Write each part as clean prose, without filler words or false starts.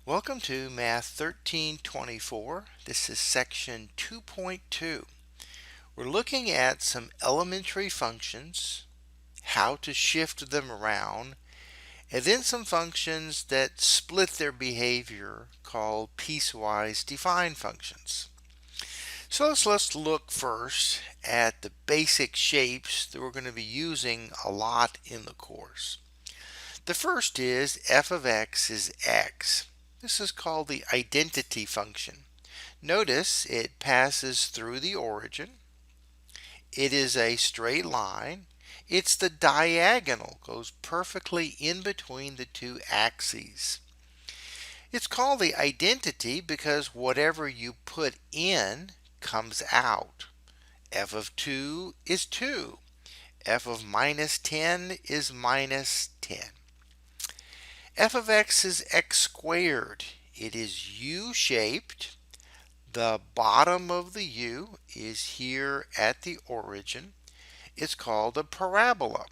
Welcome to Math 1324. This is section 2.2. We're looking at some elementary functions, how to shift them around, and then some functions that split their behavior called piecewise defined functions. So let's look first at the basic shapes that we're going to be using a lot in the course. The first is f of x is x. This is called the identity function. Notice it passes through the origin. It is a straight line. It's the diagonal, goes perfectly in between the two axes. It's called the identity because whatever you put in comes out. F of 2 is 2. F of minus 10 is minus 10. F of x is x squared. It is U-shaped. The bottom of the U is here at the origin. It's called a parabola.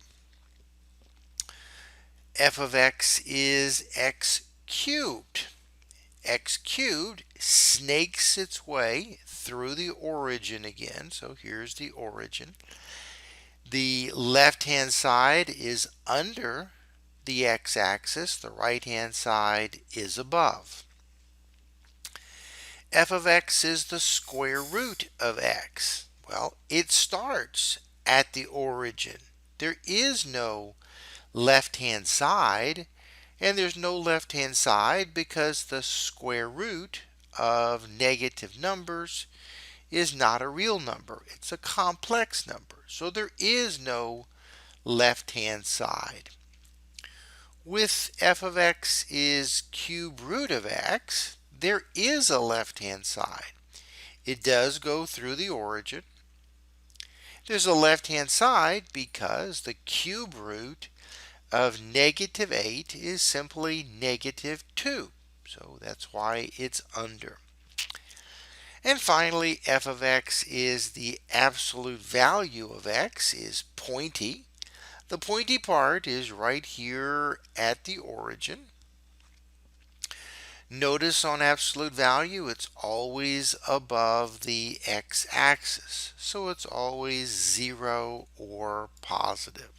F of x is x cubed. X cubed snakes its way through the origin again. So here's the origin. The left-hand side is under the x-axis. The right-hand side is above. F of x is the square root of x. Well, it starts at the origin. There is no left-hand side, and there's no left-hand side because the square root of negative numbers is not a real number. It's a complex number. So there is no left-hand side. With f of x is cube root of x, there is a left-hand side. It does go through the origin. There's a left-hand side because the cube root of negative 8 is simply negative 2. So that's why it's under. And finally, f of x is the absolute value of x is pointy. The pointy part is right here at the origin. Notice on absolute value, it's always above the x-axis. So it's always 0 or positive.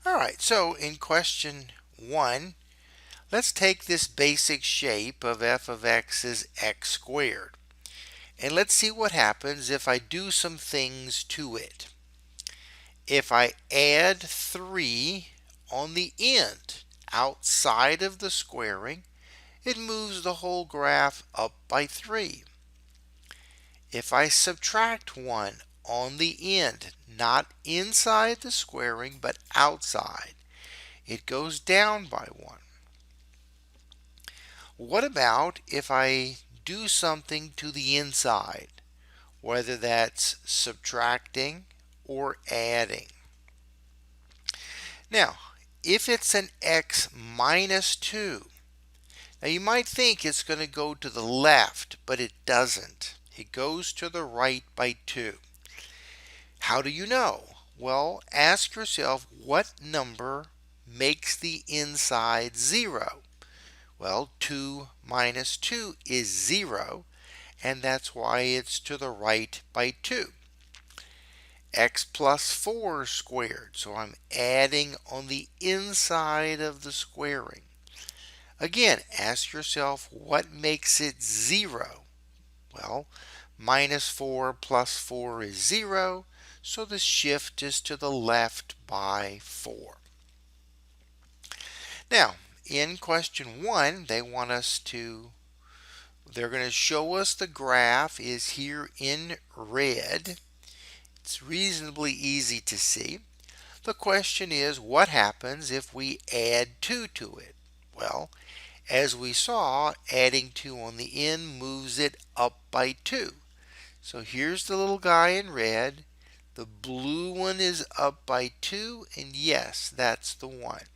All right, so in question 1, let's take this basic shape of f of x as x squared. And let's see what happens if I do some things to it. If I add 3 on the end outside of the squaring, it moves the whole graph up by 3. If I subtract 1 on the end, not inside the squaring but outside, it goes down by 1. What about if I do something to the inside, whether that's subtracting or adding? Now, if it's an x minus 2, now you might think it's going to go to the left, but it doesn't. It goes to the right by 2. How do you know? Well, ask yourself what number makes the inside 0? Well, 2 minus 2 is 0, and that's why it's to the right by 2. X plus 4 squared, so I'm adding on the inside of the squaring. Again, ask yourself what makes it 0? Well, minus 4 plus 4 is 0, so the shift is to the left by 4. Now, in question 1, they're going to show us the graph is here in red. It's reasonably easy to see. The question is, what happens if we add 2 to it? Well, as we saw, adding 2 on the end moves it up by 2. So here's the little guy in red. The blue one is up by 2, and yes, that's the one.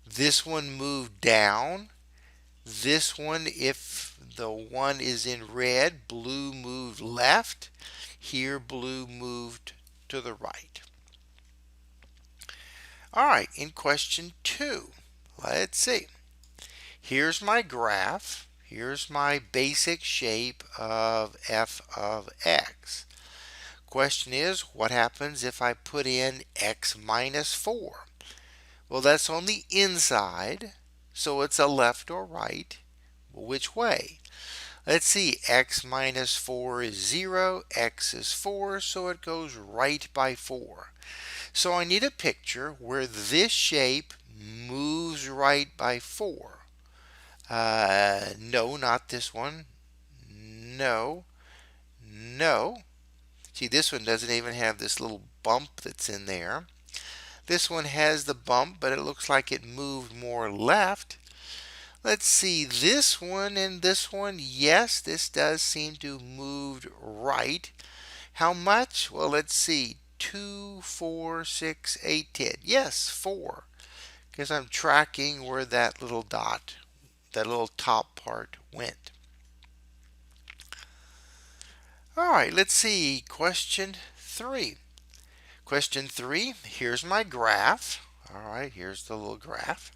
This one moved down. This one, if the one is in red, blue moved left. Here, blue moved to the right. All right, in question 2, Let's see. Here's my graph. Here's my basic shape of f of x. Question is, what happens if I put in x minus 4? Well, that's on the inside, so it's a left or right. Which way? Let's see, x minus 4 is 0, x is 4, so it goes right by 4. So I need a picture where this shape moves right by 4. No, not this one. No, no. See, this one doesn't even have this little bump that's in there. This one has the bump, but it looks like it moved more left. Let's see, this one and this one. Yes, this does seem to have moved right. How much? Well, let's see. 2, 4, 6, 8, 10. Yes, 4. Because I'm tracking where that little dot, that little top part went. All right, let's see. Question 3. Question 3, here's my graph. All right, here's the little graph.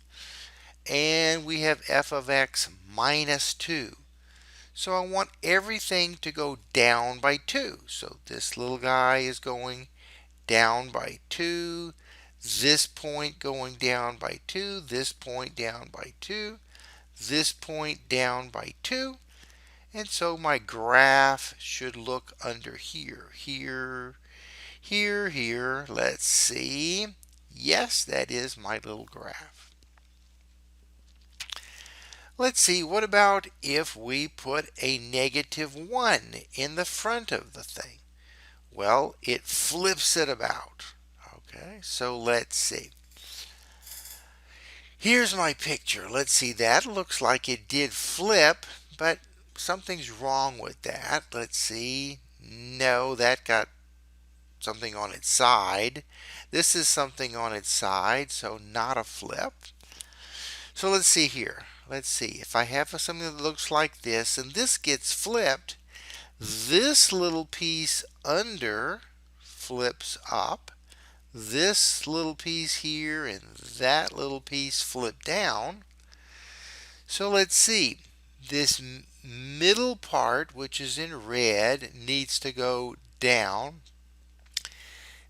And we have f of x minus 2. So I want everything to go down by 2. So this little guy is going down by 2. This point going down by 2. This point down by 2. This point down by 2. And so my graph should look under here. Here. Let's see. Yes, that is my little graph. Let's see, what about if we put a -1 in the front of the thing? Well, it flips it about. Okay, so let's see. Here's my picture. Let's see, that looks like it did flip, but something's wrong with that. Let's see. No, that got something on its side. This is something on its side, so not a flip. So let's see here. Let's see. If I have something that looks like this and this gets flipped, this little piece under flips up. This little piece here and that little piece flip down. So let's see. This middle part, which is in red, needs to go down.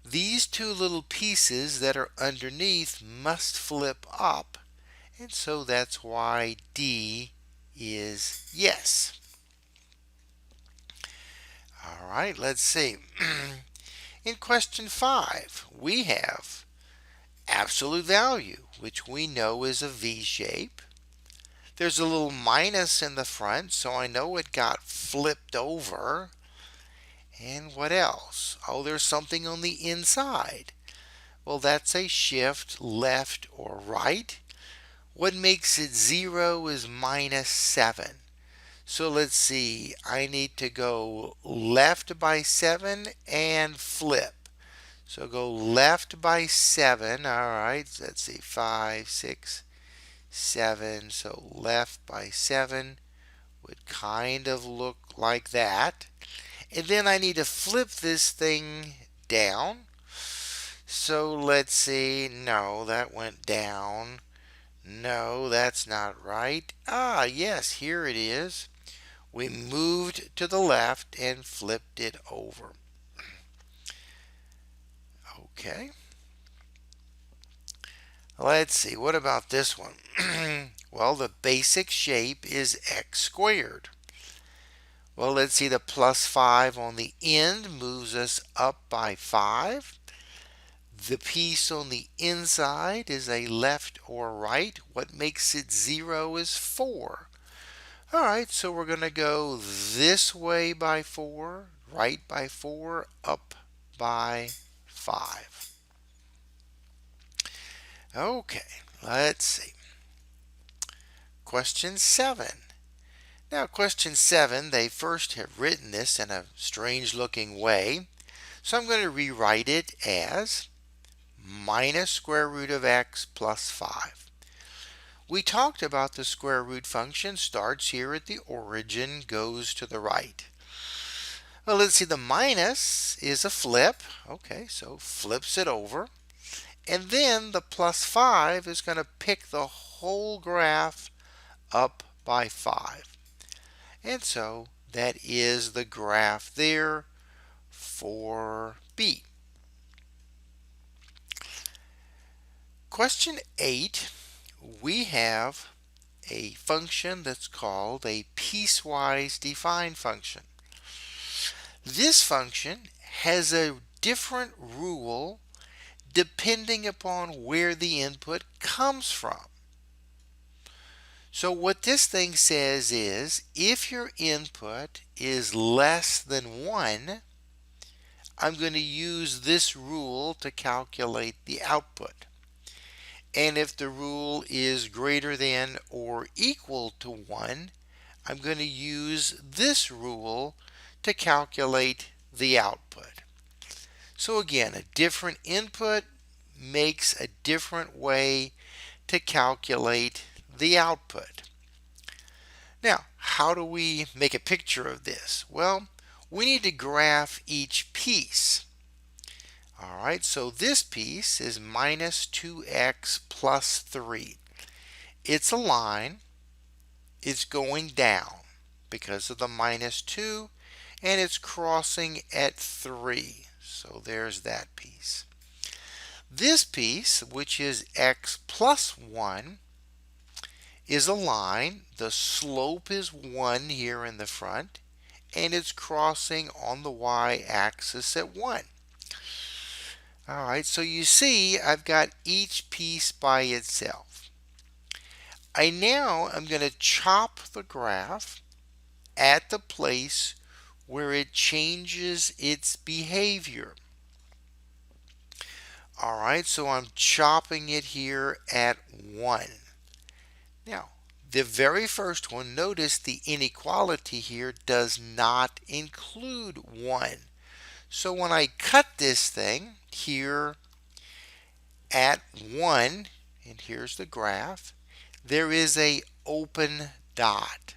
These two little pieces that are underneath must flip up, and so that's why D is yes. All right, let's see. In question 5, we have absolute value, which we know is a V shape. There's a little minus in the front, so I know it got flipped over. And what else? Oh, there's something on the inside. Well, that's a shift left or right. What makes it 0 is -7. So let's see. I need to go left by 7 and flip. So go left by 7. All right. Let's see. 5, 6, 7. So left by 7 would kind of look like that. And then I need to flip this thing down. So let's see. No, that went down. No, that's not right. Ah, yes, here it is. We moved to the left and flipped it over. Okay. Let's see. What about this one? Well, the basic shape is x squared. Well, let's see, the +5 on the end moves us up by 5. The piece on the inside is a left or right. What makes it 0 is 4. All right, so we're going to go this way by 4, right by 4, up by 5. Okay, let's see. Question 7. Now, question 7, they first have written this in a strange looking way. So I'm going to rewrite it as minus square root of x plus 5. We talked about the square root function starts here at the origin, goes to the right. Well, let's see, the minus is a flip. Okay, so flips it over. And then the plus 5 is going to pick the whole graph up by 5. And so that is the graph there for B. Question 8, we have a function that's called a piecewise defined function. This function has a different rule depending upon where the input comes from. So what this thing says is if your input is less than 1, I'm going to use this rule to calculate the output. And if the rule is greater than or equal to 1, I'm going to use this rule to calculate the output. So again, a different input makes a different way to calculate the output. Now, how do we make a picture of this? Well, we need to graph each piece. All right, so this piece is minus 2x plus 3. It's a line. It's going down because of the minus 2, and it's crossing at 3. So there's that piece. This piece, which is x plus 1, is a line. The slope is 1 here in the front, and it's crossing on the y-axis at 1. All right, so you see I've got each piece by itself. I now am going to chop the graph at the place where it changes its behavior. All right, so I'm chopping it here at 1. Now, the very first one, notice the inequality here does not include 1. So when I cut this thing here at 1, and here's the graph, there is a open dot.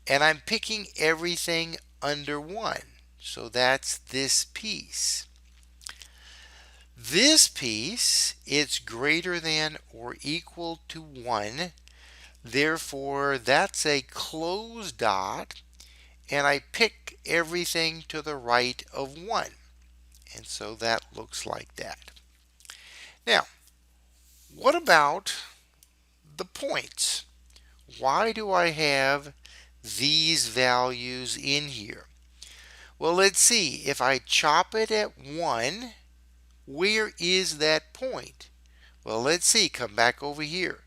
And I'm picking everything under 1. So that's this piece. This piece, it's greater than or equal to 1. Therefore, that's a closed dot. And I pick everything to the right of 1. And so that looks like that. Now, what about the points? Why do I have these values in here? Well, let's see. If I chop it at 1, where is that point? Well, let's see. Come back over here.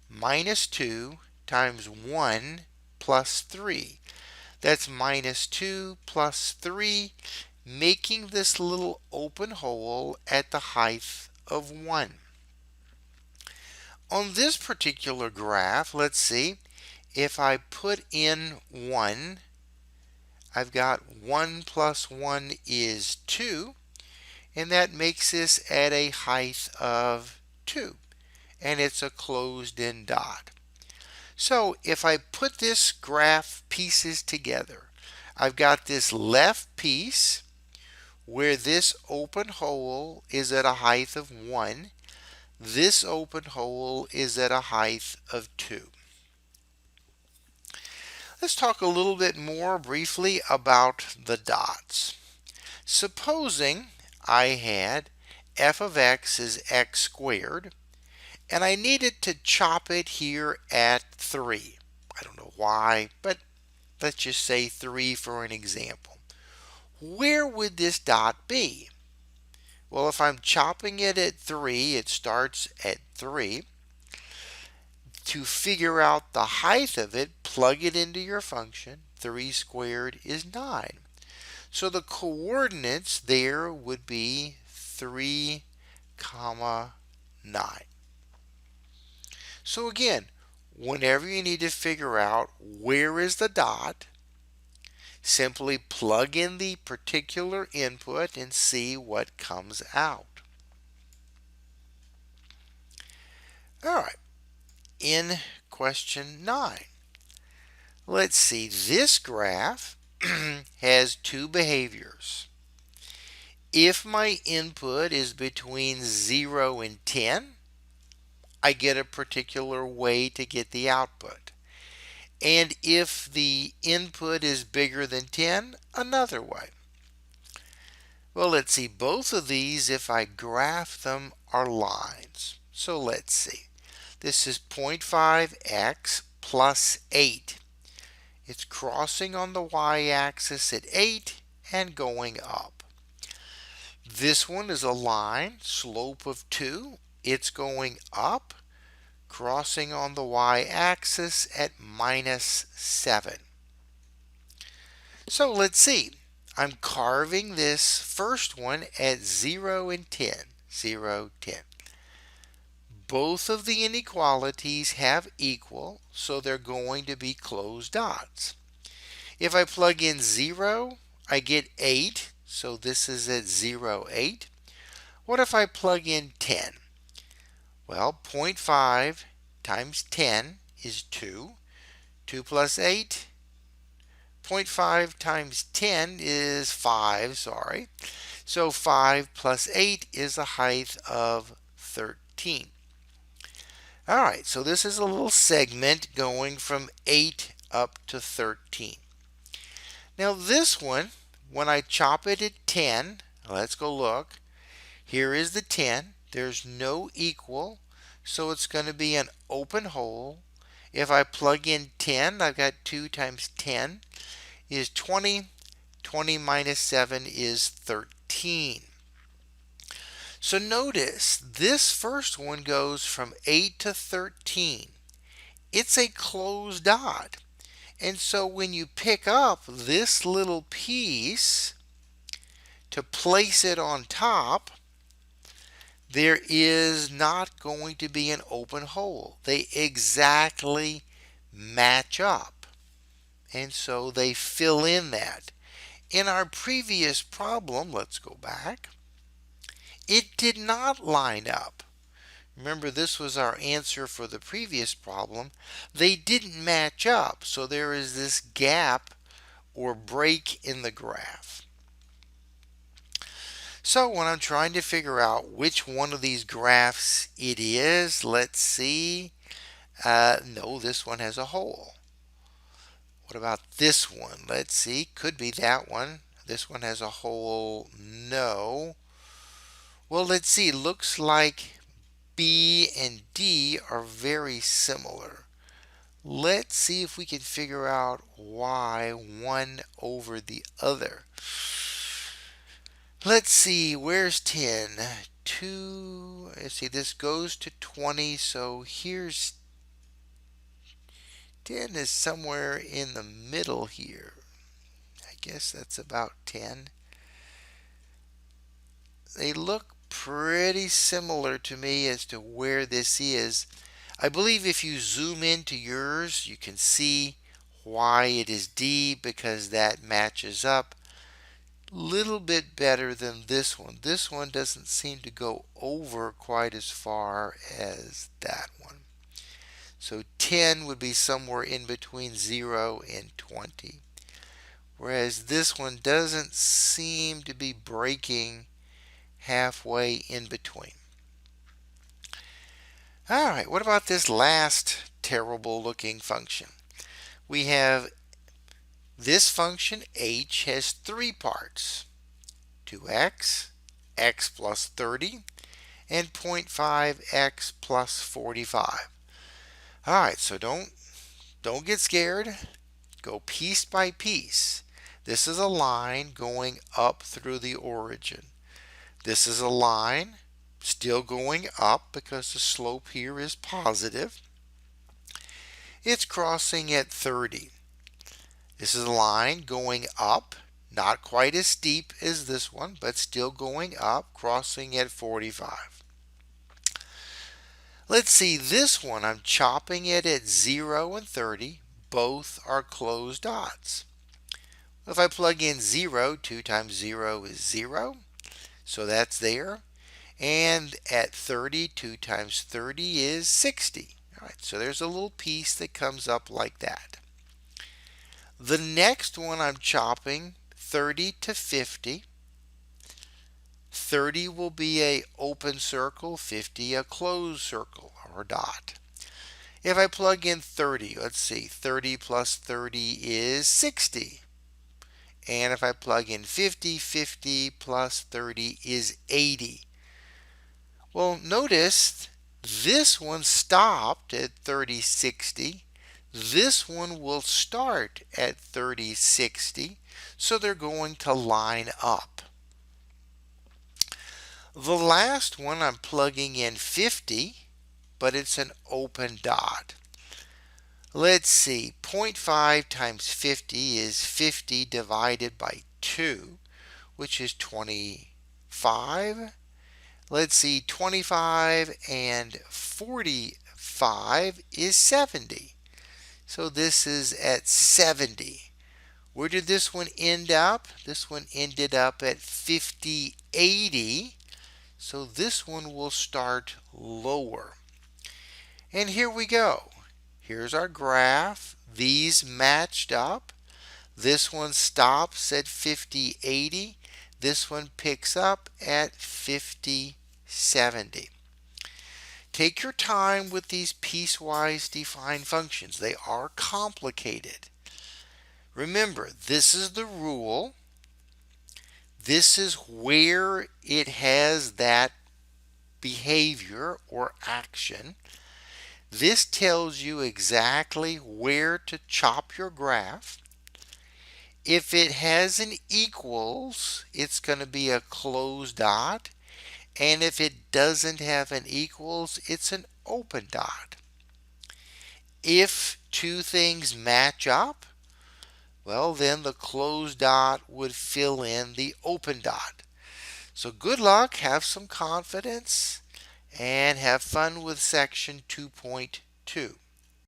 Minus 2 times 1 plus 3. That's minus 2 plus 3, making this little open hole at the height of 1. On this particular graph, let's see. If I put in 1, I've got 1 plus 1 is 2, and that makes this at a height of 2, and it's a closed-in dot. So if I put this graph pieces together, I've got this left piece where this open hole is at a height of 1. This open hole is at a height of 2. Let's talk a little bit more briefly about the dots. Supposing I had f of x is x squared, and I needed to chop it here at 3. I don't know why, but let's just say 3 for an example. Where would this dot be? Well, if I'm chopping it at 3, it starts at 3. To figure out the height of it, plug it into your function. 3 squared is 9. So the coordinates there would be 3, 9. So again, whenever you need to figure out where is the dot, simply plug in the particular input and see what comes out. All right. In question 9, let's see, this graph has two behaviors. If my input is between 0 and 10, I get a particular way to get the output. And if the input is bigger than 10, another way. Well, let's see. Both of these, if I graph them, are lines. So let's see. This is 0.5x plus 8. It's crossing on the y-axis at 8 and going up. This one is a line, slope of 2. It's going up, crossing on the y-axis at minus 7. So let's see. I'm carving this first one at 0 and 10. 0, 10. Both of the inequalities have equal, so they're going to be closed dots. If I plug in 0, I get 8, so this is at 0, 8. What if I plug in 10? Well, 0.5 times 10 is 2. 2 plus 8. 0.5 times 10 is 5, sorry. So 5 plus 8 is a height of 13. All right, so this is a little segment going from 8 up to 13. Now this one, when I chop it at 10, let's go look. Here is the 10. There's no equal, so it's going to be an open hole. If I plug in 10, I've got 2 times 10 is 20. 20 minus 7 is 13. So notice this first one goes from 8 to 13. It's a closed dot. And so when you pick up this little piece to place it on top, there is not going to be an open hole. They exactly match up. And so they fill in that. In our previous problem, let's go back, it did not line up. Remember, this was our answer for the previous problem. They didn't match up, so there is this gap or break in the graph. So when I'm trying to figure out which one of these graphs it is, let's see. No, this one has a hole. What about this one? Let's see. Could be that one. This one has a hole. No. Well, let's see. Looks like B and D are very similar. Let's see if we can figure out why one over the other. Let's see, where's 10? 2, let's see, this goes to 20, so here's 10 is somewhere in the middle here. I guess that's about 10. They look pretty similar to me as to where this is. I believe if you zoom into yours, you can see why it is D, because that matches up little bit better than this one. This one doesn't seem to go over quite as far as that one. So 10 would be somewhere in between 0 and 20. Whereas this one doesn't seem to be breaking halfway in between. Alright, what about this last terrible looking function? We have this function h has 3 parts. 2x, x plus 30, and 0.5x plus 45. Alright, so don't get scared. Go piece by piece. This is a line going up through the origin. This is a line still going up because the slope here is positive. It's crossing at 30. This is a line going up, not quite as steep as this one, but still going up, crossing at 45. Let's see, this one, I'm chopping it at 0 and 30. Both are closed dots. If I plug in 0, 2 times 0 is 0. So that's there. And at 30, 2 times 30 is 60. All right, so there's a little piece that comes up like that. The next one I'm chopping 30 to 50. 30 will be a open circle, 50 a closed circle. All our dot. If I plug in 30, let's see, 30 plus 30 is 60. And if I plug in 50, 50 plus 30 is 80. Well, notice this one stopped at 3060. This one will start at 3060. So they're going to line up. The last one I'm plugging in 50, but it's an open dot. Let's see, 0 0.5 times 50 is 50 divided by 2, which is 25. Let's see, 25 and 45 is 70. So this is at 70. Where did this one end up? This one ended up at 5080. So this one will start lower. And here we go. Here's our graph. These matched up. This one stops at 5080. This one picks up at 5070. Take your time with these piecewise defined functions. They are complicated. Remember, this is the rule. This is where it has that behavior or action. This tells you exactly where to chop your graph. If it has an equals, it's going to be a closed dot. And if it doesn't have an equals, it's an open dot. If two things match up, well, then the closed dot would fill in the open dot. So good luck, have some confidence, and have fun with section 2.2.